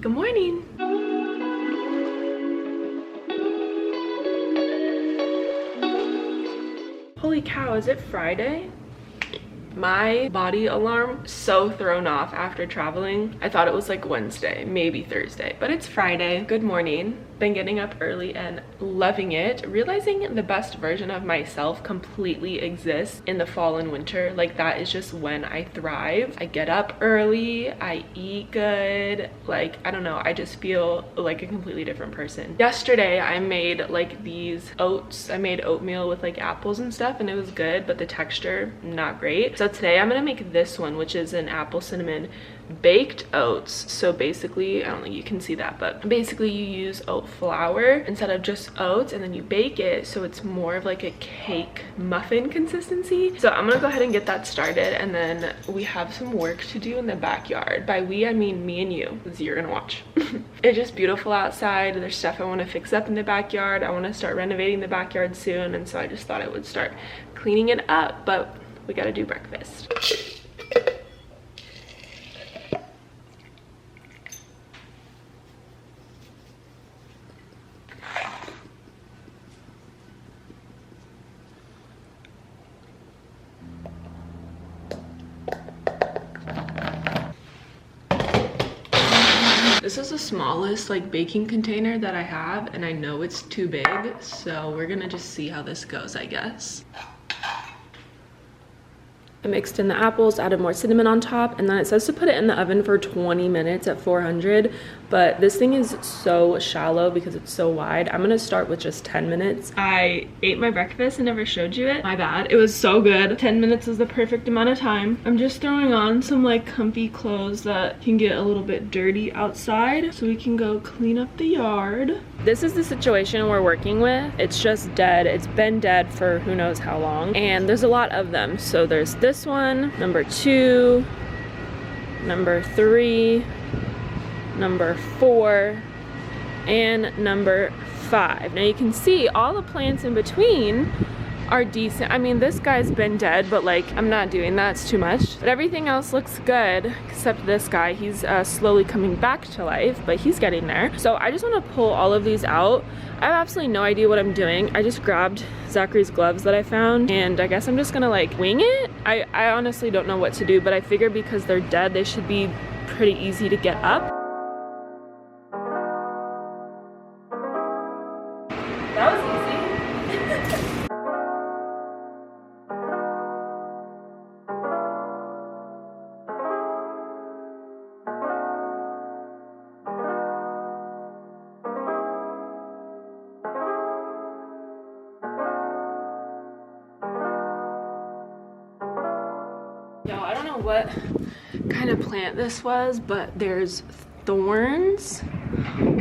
Good morning. Holy cow, is it Friday? My body alarm so thrown off after traveling. I thought it was like Wednesday, maybe Thursday, but it's Friday. Good morning. Been getting up early and loving it. Realizing the best version of myself completely exists in the fall and winter. Like, that is just when I thrive. I get up early, I eat good. Like, I don't know, I just feel like a completely different person. Yesterday I made like these oats. I made oatmeal with like apples and stuff, and it was good, but the texture not great. So today I'm gonna make this one, which is an apple cinnamon baked oats. So basically, I don't think you can see that, but basically you use oat flour instead of just oats, and then you bake it so it's more of like a cake muffin consistency. So I'm gonna go ahead and get that started, and then we have some work to do in the backyard. By we, I mean me and you, because you're gonna watch. It's just beautiful outside. There's stuff I want to fix up in the backyard. I want to start renovating the backyard soon, and so I just thought I would start cleaning it up, but we gotta do breakfast. This is the smallest like baking container that I have, and I know it's too big, so we're gonna just see how this goes, I guess. I mixed in the apples, added more cinnamon on top, and then it says to put it in the oven for 20 minutes at 400, but this thing is so shallow because it's so wide. I'm gonna start with just 10 minutes. I ate my breakfast and never showed you it. My bad. It was so good. 10 minutes is the perfect amount of time. I'm just throwing on some like comfy clothes that can get a little bit dirty outside so we can go clean up the yard. This is the situation we're working with. It's just dead. It's been dead for who knows how long, and there's a lot of them. So there's this one, number 2, number 3, number 4, and number 5. Now you can see all the plants in between are decent. I mean, this guy's been dead, but like, I'm not doing that, it's too much. But everything else looks good, except this guy. He's slowly coming back to life, but he's getting there. So I just want to pull all of these out. I have absolutely no idea what I'm doing. I just grabbed Zachary's gloves that I found, and I guess I'm just gonna like wing it. I honestly don't know what to do, but I figure because they're dead, they should be pretty easy to get up. That was easy. Y'all, I don't know what kind of plant this was, but there's thorns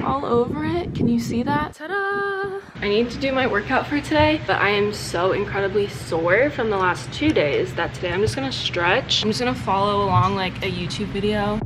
all over it. Can you see that? Ta-da! I need to do my workout for today, but I am so incredibly sore from the last 2 days that today I'm just gonna stretch. I'm just gonna follow along like a YouTube video.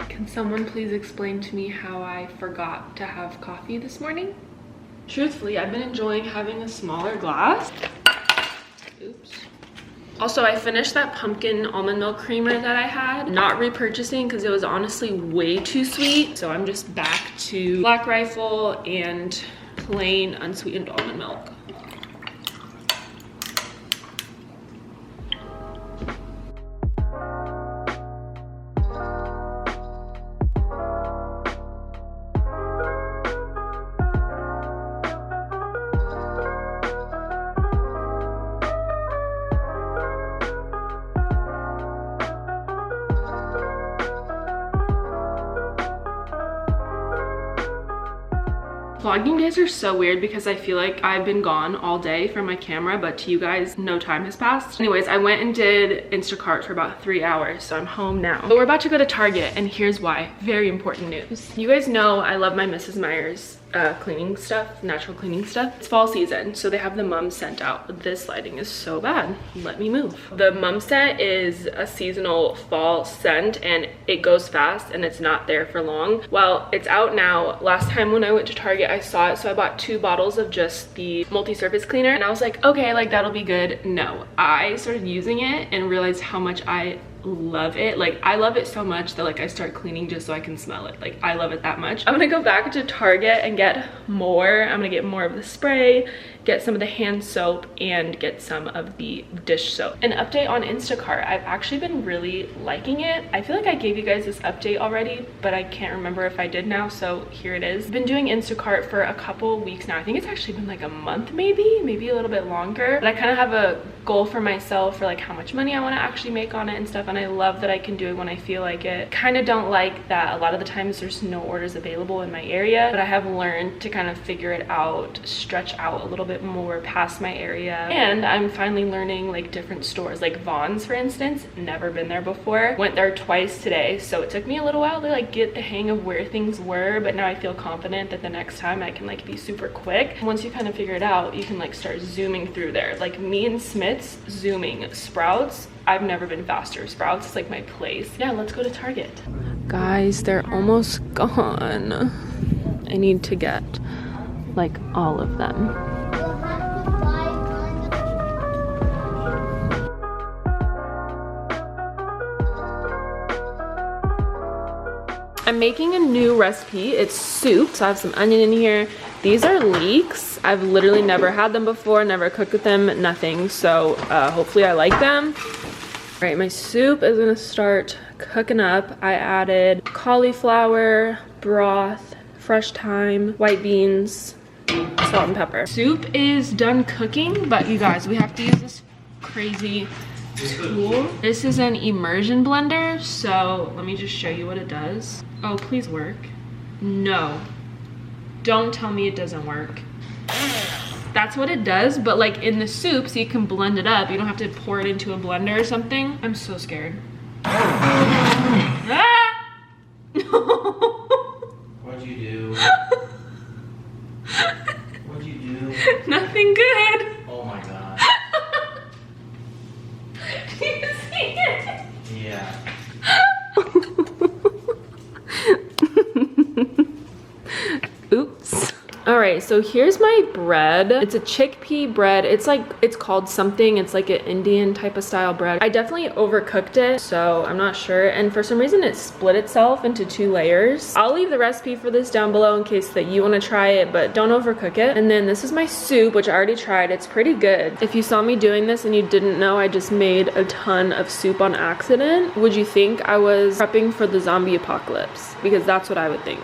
Can someone please explain to me how I forgot to have coffee this morning? Truthfully, I've been enjoying having a smaller glass. Oops. Also, I finished that pumpkin almond milk creamer that I had, not repurchasing because it was honestly way too sweet. So I'm just back to Black Rifle and plain unsweetened almond milk. Vlogging days are so weird because I feel like I've been gone all day from my camera, but to you guys, no time has passed. Anyways, I went and did Instacart for about 3 hours, so I'm home now. But we're about to go to Target, and here's why. Very important news. You guys know I love my Mrs. Meyer's cleaning stuff, natural cleaning stuff. It's fall season, so they have the mum scent out. This lighting is so bad. Let me move. The mum scent is a seasonal fall scent, and it goes fast and it's not there for long. Well, it's out now. Last time when I went to Target, I saw it, so I bought 2 bottles of just the multi-surface cleaner, and I was like, okay, like that'll be good. No, I started using it and realized how much I love it. Like, I love it so much that like I start cleaning just so I can smell it. Like, I love it that much. I'm gonna go back to Target and get more. I'm gonna get more of the spray, get some of the hand soap, and get some of the dish soap. An update on Instacart. I've actually been really liking it. I feel like I gave you guys this update already, but I can't remember if I did now, so here it is. I've been doing Instacart for a couple weeks now. I think it's actually been like a month, maybe a little bit longer. But I kind of have a goal for myself for like how much money I want to actually make on it and stuff, and I love that I can do it when I feel like it. Kind of don't like that a lot of the times there's no orders available in my area, but I have learned to kind of figure it out, stretch out a little bit more past my area, and I'm finally learning like different stores, like Vaughn's for instance. Never been there before. Went there twice today, so it took me a little while to like get the hang of where things were, but now I feel confident that the next time I can like be super quick. Once you kind of figure it out, you can like start zooming through there. Like me and Smith's zooming. Sprouts, I've never been faster. Sprouts is like my place. Yeah, let's go to Target. Guys, they're almost gone. I need to get like all of them. I'm making a new recipe. It's soup, so I have some onion in here. These are leeks. I've literally never had them before, never cooked with them, nothing. So hopefully I like them. All right, my soup is gonna start cooking up. I added cauliflower, broth, fresh thyme, white beans, salt and pepper. Soup is done cooking, but you guys, we have to use this crazy tool. This is an immersion blender, so let me just show you what it does. Oh, please work. No. Don't tell me it doesn't work. That's what it does, but like in the soup, so you can blend it up. You don't have to pour it into a blender or something. I'm so scared. Ah! What'd you do? What'd you do? Nothing good. Oh my god. Do you see it? Yeah. Oops. All right, so here's my bread. It's a chickpea bread. It's called something. It's like an Indian type of style bread. I definitely overcooked it, so I'm not sure. And for some reason it split itself into 2 layers. I'll leave the recipe for this down below in case that you want to try it, but don't overcook it. And then this is my soup, which I already tried. It's pretty good. If you saw me doing this and you didn't know, I just made a ton of soup on accident. Would you think I was prepping for the zombie apocalypse? Because that's what I would think.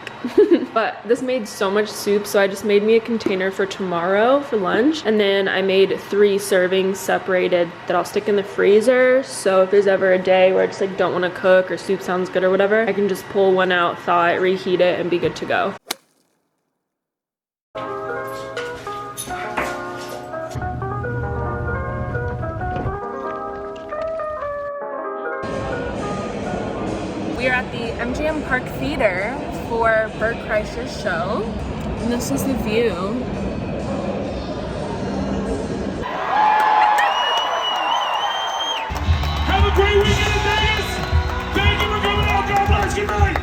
But this made so much soup, so I just made me a container for tomorrow for lunch, and then I made 3 servings separated that I'll stick in the freezer, so if there's ever a day where I just like don't want to cook or soup sounds good or whatever, I can just pull one out, thaw it, reheat it, and be good to go. We are at the MGM Park Theater for Bert Kreischer's show, and this is the view. Have a great weekend in Vegas! Thank you for coming out! God bless you, night!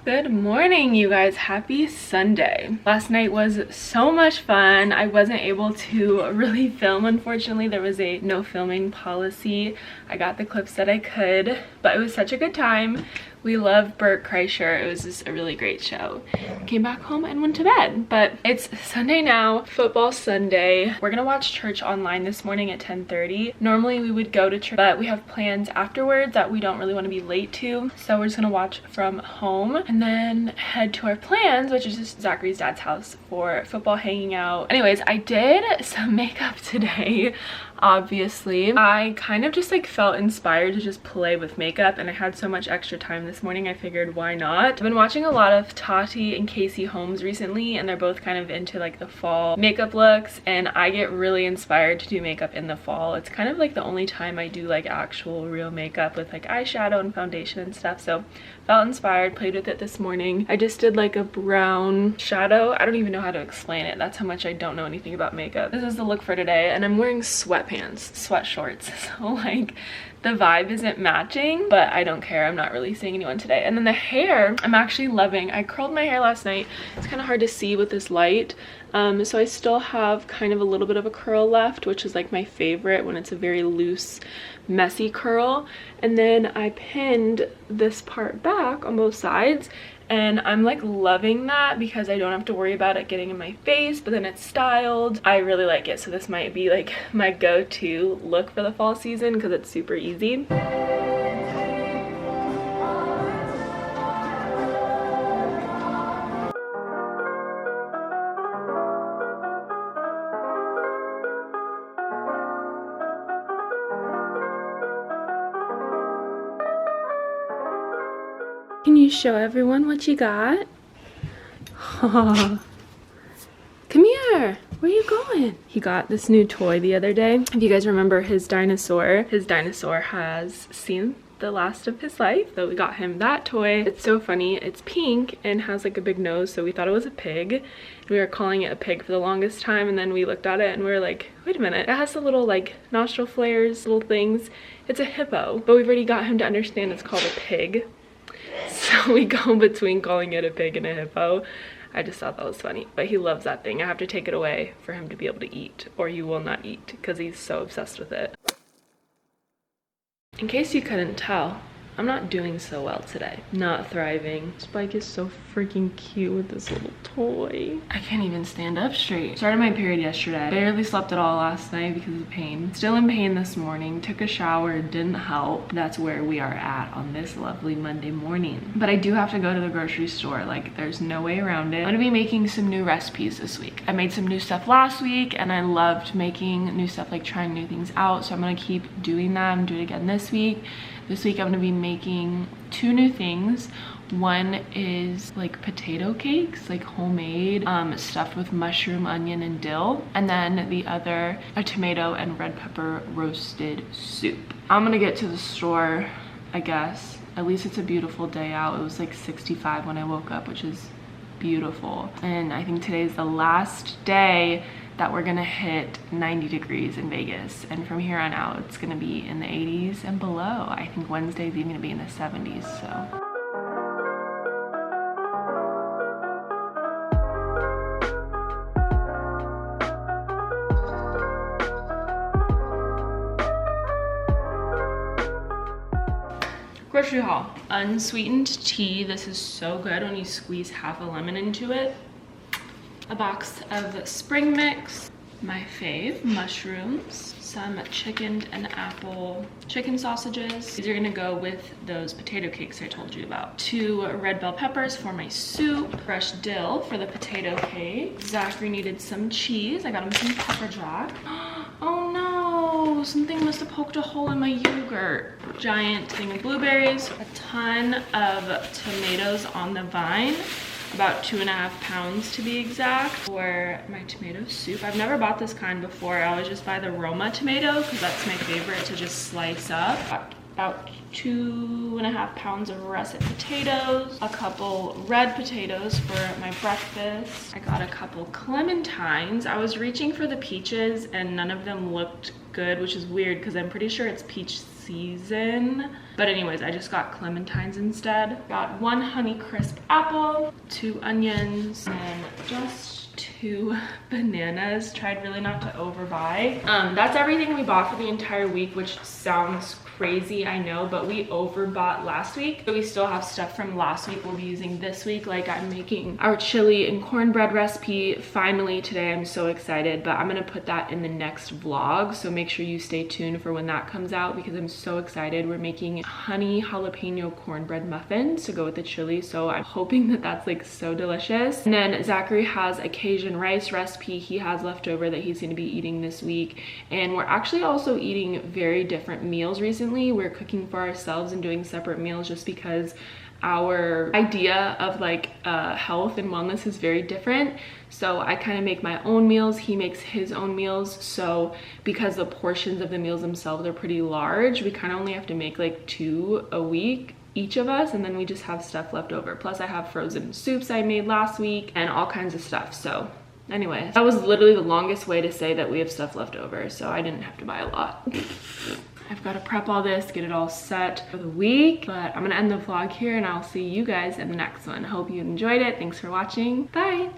Good morning, you guys. Happy Sunday. Last night was so much fun. I wasn't able to really film, unfortunately. There was a no filming policy. I got the clips that I could, but it was such a good time. We love Bert Kreischer. It was just a really great show. Came back home and went to bed, but it's Sunday now, football Sunday. We're gonna watch church online this morning at 10:30. Normally we would go to church, but we have plans afterwards that we don't really want to be late to, so we're just gonna watch from home and then head to our plans, which is just Zachary's dad's house for football, hanging out. Anyways, I did some makeup today. obviously. I kind of just like felt inspired to just play with makeup, and I had so much extra time this morning I figured why not. I've been watching a lot of Tati and Casey Holmes recently, and they're both kind of into like the fall makeup looks, and I get really inspired to do makeup in the fall. It's kind of like the only time I do like actual real makeup with like eyeshadow and foundation and stuff, so felt inspired, played with it this morning. I just did like a brown shadow. I don't even know how to explain it. That's how much I don't know anything about makeup. This is the look for today, and I'm wearing sweatpants, sweat shorts, so like the vibe isn't matching, but I don't care. I'm not really seeing anyone today. And then the hair, I'm actually loving. I curled my hair last night. It's kind of hard to see with this light. So I still have kind of a little bit of a curl left, which is like my favorite when it's a very loose, messy curl. And then I pinned this part back on both sides, and I'm like loving that because I don't have to worry about it getting in my face, but then it's styled. I really like it. So this might be like my go-to look for the fall season because it's super easy. Can you show everyone what you got? Oh. Come here. Where are you going? He got this new toy the other day. If you guys remember his dinosaur has seen the last of his life, so we got him that toy. It's so funny. It's pink and has like a big nose, so we thought it was a pig. We were calling it a pig for the longest time, and then we looked at it and we were like, wait a minute, it has the little like nostril flares, little things. It's a hippo, but we've already got him to understand it's called a pig. So we go between calling it a pig and a hippo. I just thought that was funny, but he loves that thing. I have to take it away for him to be able to eat, or he will not eat because he's so obsessed with it. In case you couldn't tell, I'm not doing so well today. Not thriving. Spike is so freaking cute with this little toy. I can't even stand up straight. Started my period yesterday. Barely slept at all last night because of the pain. Still in pain this morning. Took a shower, didn't help. That's where we are at on this lovely Monday morning. But I do have to go to the grocery store. Like, there's no way around it. I'm gonna be making some new recipes this week. I made some new stuff last week, and I loved making new stuff, like trying new things out. So I'm gonna keep doing that. I'm doing it again this week. This week I'm gonna be making 2 new things. One is like potato cakes, like homemade, stuffed with mushroom, onion, and dill. And then the other, a tomato and red pepper roasted soup. I'm gonna get to the store, I guess. At least it's a beautiful day out. It was like 65 when I woke up, which is beautiful. And I think today's the last day that we're gonna hit 90 degrees in Vegas, and from here on out it's gonna be in the 80s and below. I think Wednesday's even gonna be in the 70s, so. Grocery haul. Unsweetened tea. This is so good when you squeeze half a lemon into it. A box of spring mix, my fave, mushrooms, some chicken and apple chicken sausages. These are gonna go with those potato cakes I told you about. 2 red bell peppers for my soup, fresh dill for the potato cake. Zachary needed some cheese. I got him some pepper jack. Oh no, something must have poked a hole in my yogurt. Giant thing of blueberries, a ton of tomatoes on the vine. About 2.5 pounds to be exact for my tomato soup. I've never bought this kind before. I always just buy the Roma tomato because that's my favorite to just slice up. About 2.5 pounds of russet potatoes, a couple red potatoes for my breakfast. I got a couple clementines. I was reaching for the peaches and none of them looked good, which is weird because I'm pretty sure it's peach season. But anyways, I just got clementines instead. Got 1 Honeycrisp apple, 2 onions, and just 2 bananas. Tried really not to overbuy. That's everything we bought for the entire week, which sounds crazy, I know, but we overbought last week. So we still have stuff from last week we'll be using this week. Like, I'm making our chili and cornbread recipe finally today. I'm so excited, but I'm gonna put that in the next vlog, so make sure you stay tuned for when that comes out because I'm so excited. We're making honey jalapeno cornbread muffins to go with the chili, so I'm hoping that that's like so delicious. And then Zachary has a Cajun Asian rice recipe he has left over that he's going to be eating this week. And we're actually also eating very different meals recently. We're cooking for ourselves and doing separate meals just because our idea of like health and wellness is very different. So I kind of make my own meals, he makes his own meals. So because the portions of the meals themselves are pretty large, we kind of only have to make like 2 a week each of us, and then we just have stuff left over. Plus I have frozen soups I made last week and all kinds of stuff. So anyway, that was literally the longest way to say that we have stuff left over, so I didn't have to buy a lot. I've got to prep all this, get it all set for the week, but I'm gonna end the vlog here and I'll see you guys in the next one. Hope you enjoyed it. Thanks for watching. Bye.